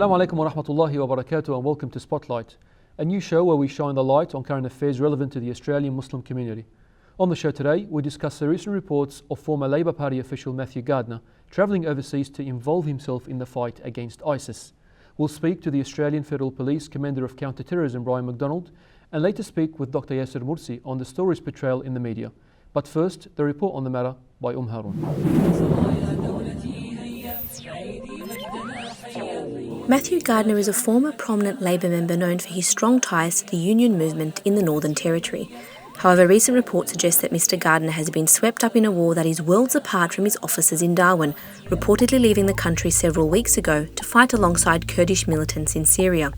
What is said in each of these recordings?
Assalamu alaikum wa rahmatullahi wa barakatuh, and welcome to Spotlight, a new show where we shine the light on current affairs relevant to the Australian Muslim community. On the show today, we discuss the recent reports of former Labour Party official Matthew Gardiner travelling overseas to involve himself in the fight against ISIS. We'll speak to the Australian Federal Police Commander of Counter-Terrorism Brian McDonald, and later speak with Dr. Yassir Morsi on the story's portrayal in the media. But first, the report on the matter by Harun. Matthew Gardiner is a former prominent Labour member known for his strong ties to the union movement in the Northern Territory. However, recent reports suggest that Mr Gardiner has been swept up in a war that is worlds apart from his offices in Darwin, reportedly leaving the country several weeks ago to fight alongside Kurdish militants in Syria.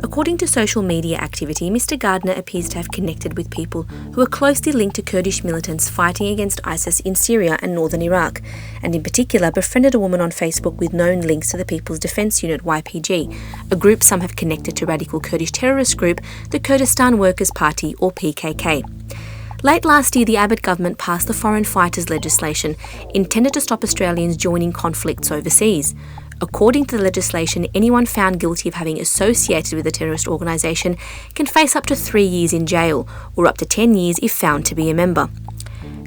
According to social media activity, Mr Gardiner appears to have connected with people who are closely linked to Kurdish militants fighting against ISIS in Syria and northern Iraq, and in particular befriended a woman on Facebook with known links to the People's Defence Unit YPG, a group some have connected to radical Kurdish terrorist group, the Kurdistan Workers' Party or PKK. Late last year, the Abbott government passed the Foreign Fighters legislation intended to stop Australians joining conflicts overseas. According to the legislation, anyone found guilty of having associated with a terrorist organisation can face up to 3 years in jail, or up to 10 years if found to be a member.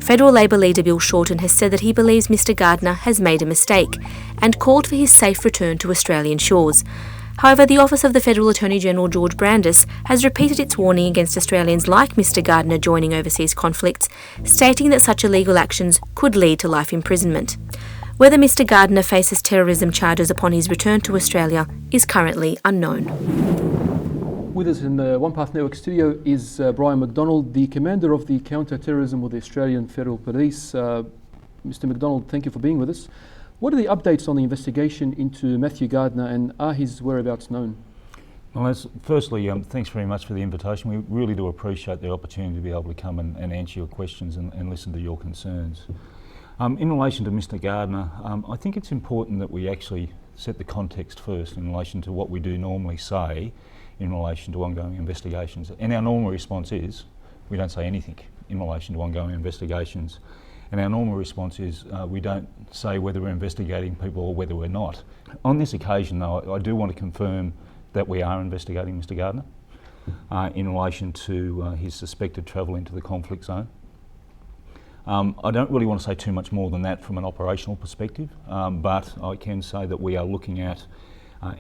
Federal Labor leader Bill Shorten has said that he believes Mr Gardiner has made a mistake and called for his safe return to Australian shores. However, the Office of the Federal Attorney General George Brandis has repeated its warning against Australians like Mr Gardiner joining overseas conflicts, stating that such illegal actions could lead to life imprisonment. Whether Mr Gardiner faces terrorism charges upon his return to Australia is currently unknown. With us in the OnePath Network studio is Brian McDonald, the Commander of the Counter-Terrorism with the Australian Federal Police. Mr McDonald, thank you for being with us. What are the updates on the investigation into Matthew Gardiner, and are his whereabouts known? Well, firstly, thanks very much for the invitation. We really do appreciate the opportunity to be able to come and answer your questions and listen to your concerns. In relation to Mr Gardiner, I think it's important that we actually set the context first in relation to what we do normally say in relation to ongoing investigations. And our normal response is, we don't say anything in relation to ongoing investigations. And our normal response is, we don't say whether we're investigating people or whether we're not. On this occasion, though, I do want to confirm that we are investigating Mr Gardiner in relation to his suspected travel into the conflict zone. I don't really want to say too much more than that from an operational perspective, but I can say that we are looking at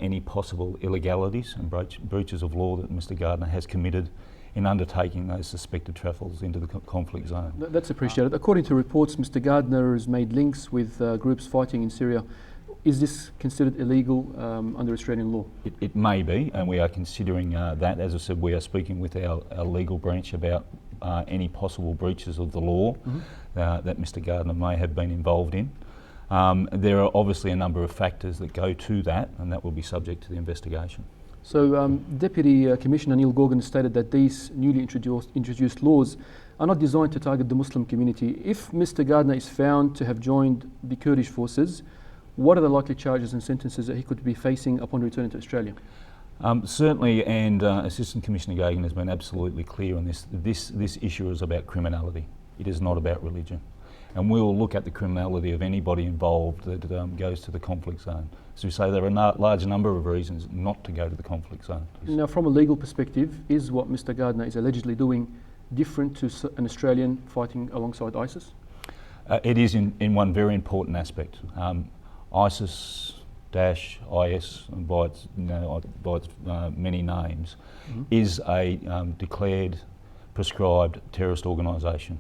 any possible illegalities and breaches of law that Mr Gardiner has committed in undertaking those suspected travels into the conflict zone. That's appreciated. According to reports, Mr Gardiner has made links with groups fighting in Syria. Is this considered illegal under Australian law? It may be, and we are considering that. As I said, we are speaking with our legal branch about any possible breaches of the law that Mr Gardiner may have been involved in. There are obviously a number of factors that go to that, and that will be subject to the investigation. So Deputy Commissioner Neil Gorgon stated that these newly introduced laws are not designed to target the Muslim community. If Mr Gardiner is found to have joined the Kurdish forces, what are the likely charges and sentences that he could be facing upon returning to Australia? Certainly, and Assistant Commissioner Gagan has been absolutely clear on this. This issue is about criminality. It is not about religion. And we will look at the criminality of anybody involved that goes to the conflict zone. As we say, there are a large number of reasons not to go to the conflict zone. Now, from a legal perspective, is what Mr Gardiner is allegedly doing different to an Australian fighting alongside ISIS? It is in one very important aspect. ISIS IS, by its many names, is a declared, prescribed terrorist organisation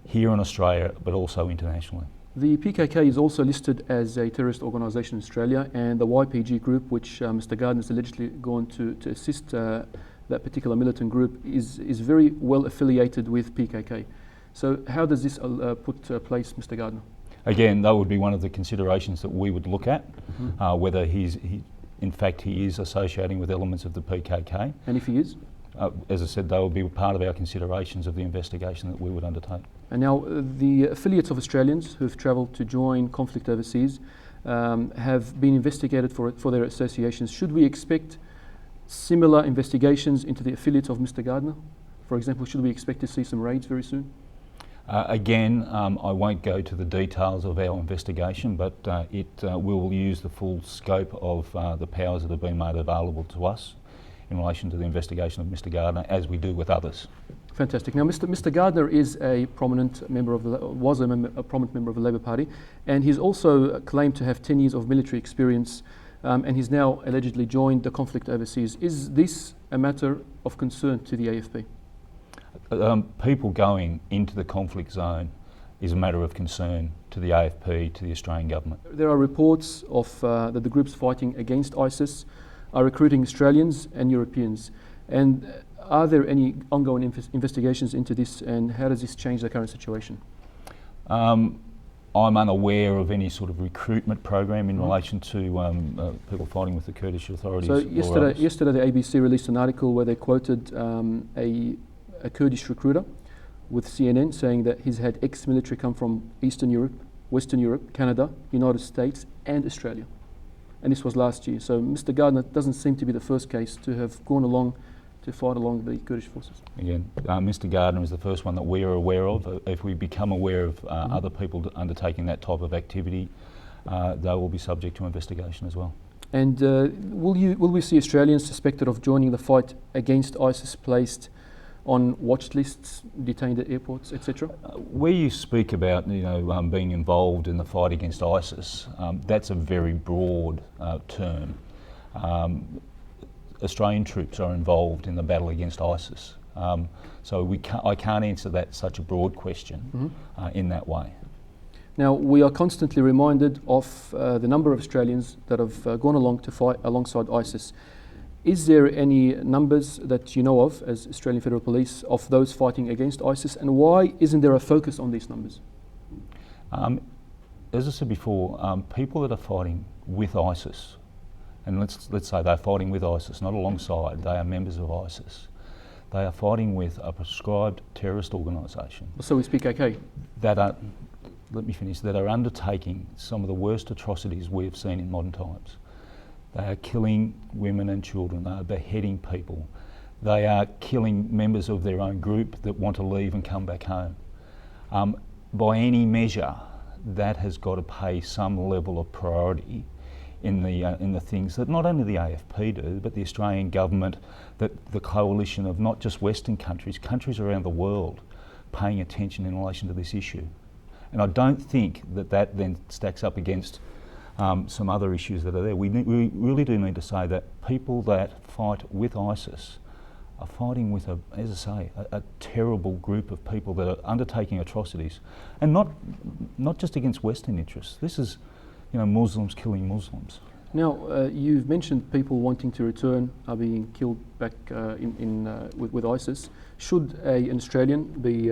here in Australia, but also internationally. The PKK is also listed as a terrorist organisation in Australia, and the YPG group, which Mr Gardiner has allegedly gone to assist that particular militant group, is very well affiliated with PKK. So how does this place Mr Gardiner? Again, that would be one of the considerations that we would look at, whether in fact he is associating with elements of the PKK. And if he is? As I said, they will be part of our considerations of the investigation that we would undertake. And now the affiliates of Australians who have travelled to join conflict overseas have been investigated for their associations. Should we expect similar investigations into the affiliates of Mr Gardiner? For example, should we expect to see some raids very soon? Again, I won't go to the details of our investigation, but it will use the full scope of the powers that have been made available to us in relation to the investigation of Mr Gardiner, as we do with others. Fantastic. Now, Mr Gardiner is a prominent member of a prominent member of the Labour Party, and he's also claimed to have 10 years of military experience, and he's now allegedly joined the conflict overseas. Is this a matter of concern to the AFP? People going into the conflict zone is a matter of concern to the AFP, to the Australian government. There are reports of that the groups fighting against ISIS are recruiting Australians and Europeans. And are there any ongoing investigations into this, and how does this change the current situation? I'm unaware of any sort of recruitment program in relation to people fighting with the Kurdish authorities. So yesterday the ABC released an article where they quoted a Kurdish recruiter with CNN saying that he's had ex-military come from Eastern Europe, Western Europe, Canada, United States and Australia. And this was last year. So Mr Gardiner doesn't seem to be the first case to have gone along to fight along the Kurdish forces. Again, Mr Gardiner is the first one that we are aware of. If we become aware of other people undertaking that type of activity, they will be subject to investigation as well. And will we see Australians suspected of joining the fight against ISIS placed on watch lists, detained at airports, etc.? Where you speak about being involved in the fight against ISIS, that's a very broad term. Australian troops are involved in the battle against ISIS, so I can't answer such a broad question in that way. Now, we are constantly reminded of the number of Australians that have gone along to fight alongside ISIS. Is there any numbers that you know of as Australian Federal Police of those fighting against ISIS, and why isn't there a focus on these numbers? As I said before, people that are fighting with ISIS, and let's say they're fighting with ISIS, not alongside, they are members of ISIS. They are fighting with a prescribed terrorist organisation. So we speak okay? That are undertaking some of the worst atrocities we have seen in modern times. They are killing women and children, they are beheading people, they are killing members of their own group that want to leave and come back home. By any measure, that has got to pay some level of priority in the things that not only the AFP do, but the Australian government, that the coalition of not just Western countries, countries around the world, paying attention in relation to this issue. And I don't think that then stacks up against some other issues that are there. We really do need to say that people that fight with ISIS are fighting with, as I say, a terrible group of people that are undertaking atrocities, and not just against Western interests. This is, Muslims killing Muslims. Now, you've mentioned people wanting to return are being killed back with ISIS. Should an Australian be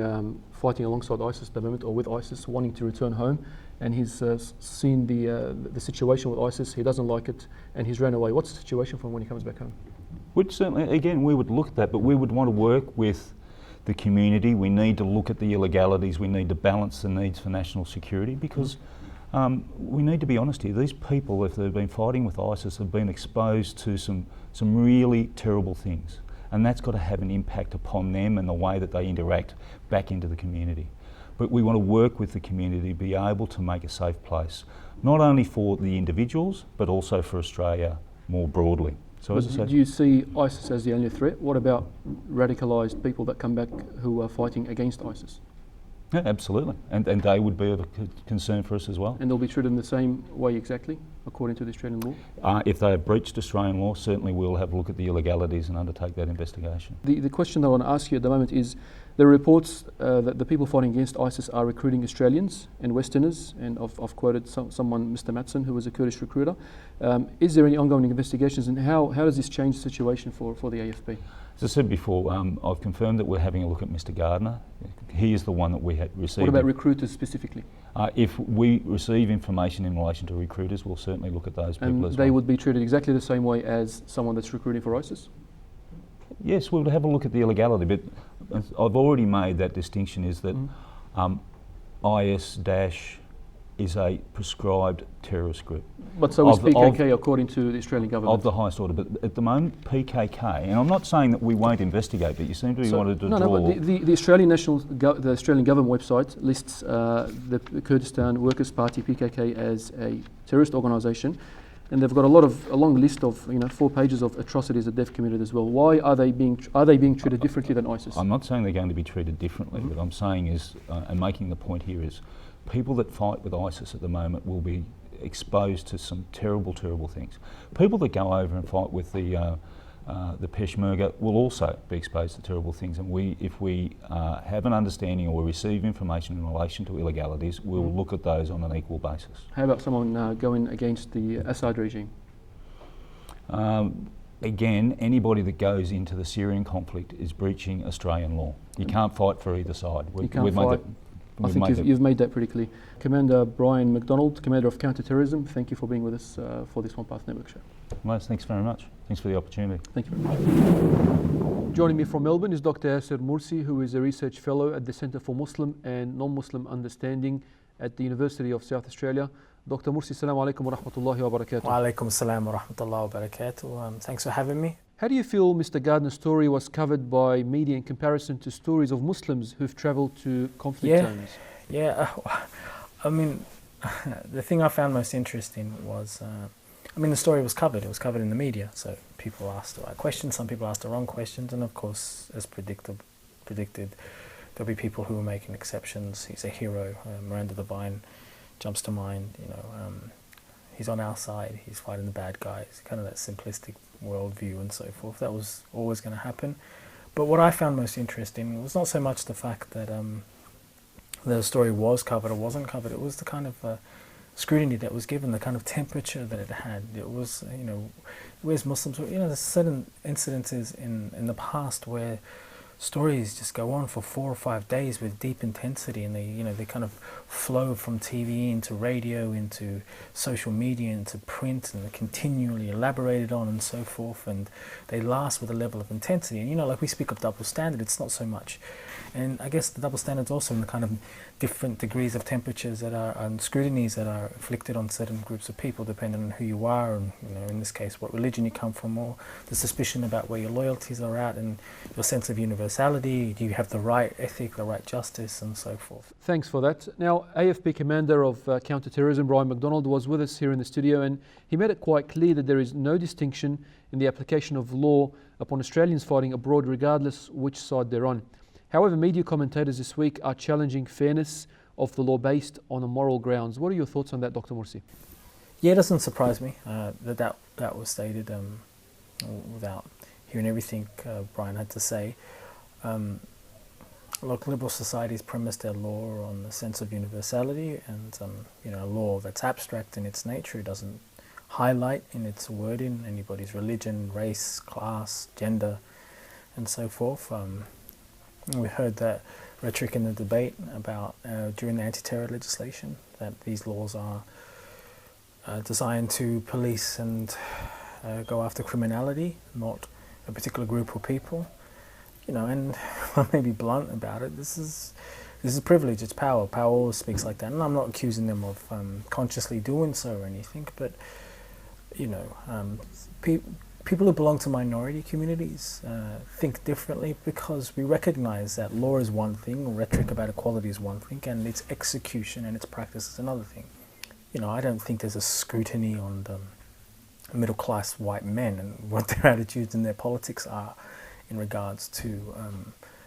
fighting alongside ISIS at the moment, or with ISIS, wanting to return home, and he's seen the situation with ISIS, he doesn't like it, and he's ran away? What's the situation for him when he comes back home? Which certainly, again, we would look at that, but we would want to work with the community. We need to look at the illegalities. We need to balance the needs for national security, because we need to be honest here. These people, if they've been fighting with ISIS, have been exposed to some really terrible things, and that's got to have an impact upon them and the way that they interact back into the community. But we want to work with the community to be able to make a safe place, not only for the individuals, but also for Australia more broadly. So as I said, do you see ISIS as the only threat? What about radicalised people that come back who are fighting against ISIS? Yeah, absolutely, and they would be of a concern for us as well. And they'll be treated in the same way exactly, according to the Australian law? If they have breached Australian law, certainly we'll have a look at the illegalities and undertake that investigation. The question I want to ask you at the moment is, there are reports that the people fighting against ISIS are recruiting Australians and Westerners, and I've quoted someone, Mr Matson, who was a Kurdish recruiter. Is there any ongoing investigations, and how does this change the situation for the AFP? As I said before, I've confirmed that we're having a look at Mr Gardiner. He is the one that we had received. What about recruiters specifically? If we receive information in relation to recruiters, we'll certainly look at those people as well. And they would be treated exactly the same way as someone that's recruiting for ISIS? Yes, we'll have a look at the illegality, but I've already made that distinction, is that IS- is a prescribed terrorist group. But so is PKK according to the Australian government? Of the highest order. But at the moment, PKK, and I'm not saying that we won't investigate, but you seem to be wanting to draw... No, but the Australian the Australian government website lists the Kurdistan Workers' Party, PKK, as a terrorist organisation, and they've got a long list of 4 pages of atrocities that they've committed as well. Why are they being treated differently than ISIS? I'm not saying they're going to be treated differently. What I'm saying is, and making the point here is, people that fight with ISIS at the moment will be exposed to some terrible, terrible things. People that go over and fight with the Peshmerga will also be exposed to terrible things. And if we have an understanding or receive information in relation to illegalities, we'll look at those on an equal basis. How about someone going against the Assad regime? Again, anybody that goes into the Syrian conflict is breaching Australian law. You can't fight for either side. You can't fight. I think you've made that pretty clear. Commander Brian McDonald, Commander of Counter-Terrorism, thank you for being with us for this OnePath Network show. Malaz, thanks very much. Thanks for the opportunity. Thank you very much. Joining me from Melbourne is Dr. Yassir Morsi, who is a research fellow at the Centre for Muslim and Non-Muslim Understanding at the University of South Australia. Dr. Morsi, assalamu alaikum wa rahmatullahi wa barakatuh. Wa alaikum assalam wa rahmatullahi wa barakatuh. Thanks for having me. How do you feel Mr. Gardiner's story was covered by media in comparison to stories of Muslims who've travelled to conflict zones? Yeah, I mean, the thing I found most interesting was, the story was covered. It was covered in the media, so people asked the right questions, some people asked the wrong questions, and of course, as predicted, there'll be people who were making exceptions. He's a hero. Miranda Devine jumps to mind. He's on our side. He's fighting the bad guys. Kind of that simplistic worldview and so forth. That was always going to happen. But what I found most interesting was not so much the fact that the story was covered or wasn't covered. It was the kind of scrutiny that was given, the kind of temperature that it had. It was, where's Muslims? There's certain incidences in the past where stories just go on for 4 or 5 days with deep intensity, and they kind of flow from TV into radio, into social media, into print, and they're continually elaborated on and so forth, and they last with a level of intensity. And like we speak of double standard, it's not so much. And I guess the double standard's also in the kind of different degrees of temperatures that are, and scrutinies that are inflicted on certain groups of people, depending on who you are, and in this case, what religion you come from, or the suspicion about where your loyalties are at, and your sense of universality. Do you have the right ethic, the right justice, and so forth? Thanks for that. Now, AFP Commander of Counter-Terrorism, Brian McDonald, was with us here in the studio, and he made it quite clear that there is no distinction in the application of law upon Australians fighting abroad, regardless which side they're on. However, media commentators this week are challenging fairness of the law based on moral grounds. What are your thoughts on that, Dr. Morsi? Yeah, it doesn't surprise me that was stated without hearing everything Brian had to say. Look, liberal societies premise their law on the sense of universality, and a law that's abstract in its nature. It doesn't highlight in its wording anybody's religion, race, class, gender, and so forth. We heard that rhetoric in the debate about during the anti-terror legislation, that these laws are designed to police and go after criminality, not a particular group of people. And I may be blunt about it. This is privilege. It's power. Power always speaks like that, and I'm not accusing them of consciously doing so or anything. But people who belong to minority communities think differently, because we recognize that law is one thing, rhetoric about equality is one thing, and its execution and its practice is another thing. I don't think there's a scrutiny on the middle-class white men and what their attitudes and their politics are in regards to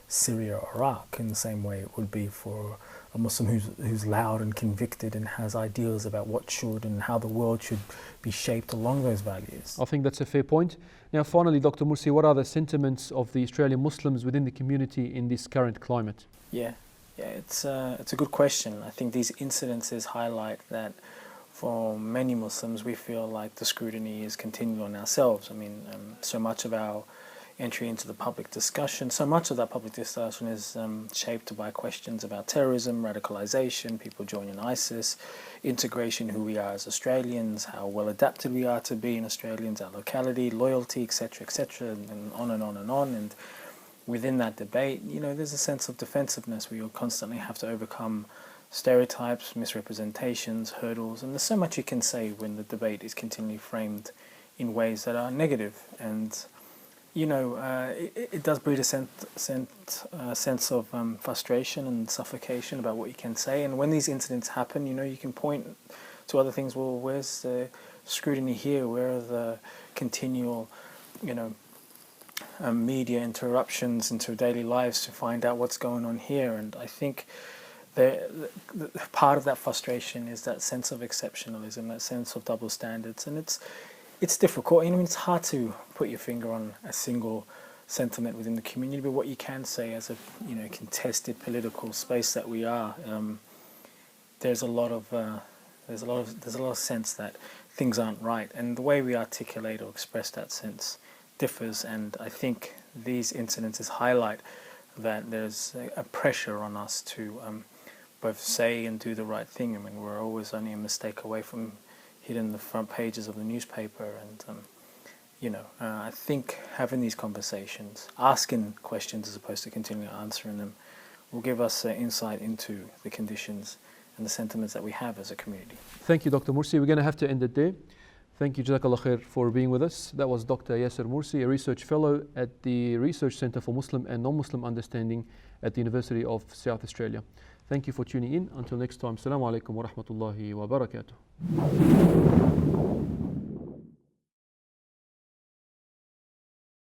Syria or Iraq, in the same way it would be for a Muslim who's loud and convicted and has ideals about what should and how the world should be shaped along those values. I think that's a fair point. Now, finally, Dr. Morsi, what are the sentiments of the Australian Muslims within the community in this current climate? Yeah, it's a good question. I think these incidences highlight that for many Muslims, we feel like the scrutiny is continuing on ourselves. So much of our entry into the public discussion, so much of that public discussion is shaped by questions about terrorism, radicalization, people joining ISIS, integration, who we are as Australians, how well adapted we are to being Australians, our locality, loyalty, etc., and on and on and on. And within that debate, there's a sense of defensive where you'll constantly have to overcome stereotypes, misrepresentations, hurdles, and there's so much you can say when the debate is continually framed in ways that are negative. And it does breed a sense of frustration and suffocation about what you can say. And when these incidents happen, you can point to other things. Well, where's the scrutiny here? Where are the continual, media interruptions into daily lives to find out what's going on here? And I think the part of that frustration is that sense of exceptionalism, that sense of double standards, and it's difficult. It's hard to put your finger on a single sentiment within the community, but what you can say as a contested political space that we are, there's a lot of sense that things aren't right, and the way we articulate or express that sense differs. And I think these incidences highlight that there's a pressure on us to both say and do the right thing. We're always only a mistake away from hitting the front pages of the newspaper, and I think having these conversations, asking questions as opposed to continually answering them, will give us insight into the conditions and the sentiments that we have as a community. Thank you, Dr. Morsi. We're going to have to end it there. Thank you, Jazakallah Khair, for being with us. That was Dr. Yassir Morsi, a research fellow at the Research Centre for Muslim and Non-Muslim Understanding at the University of South Australia. Thank you for tuning in. Until next time, Assalamu alaikum wa rahmatullahi wa barakatuh.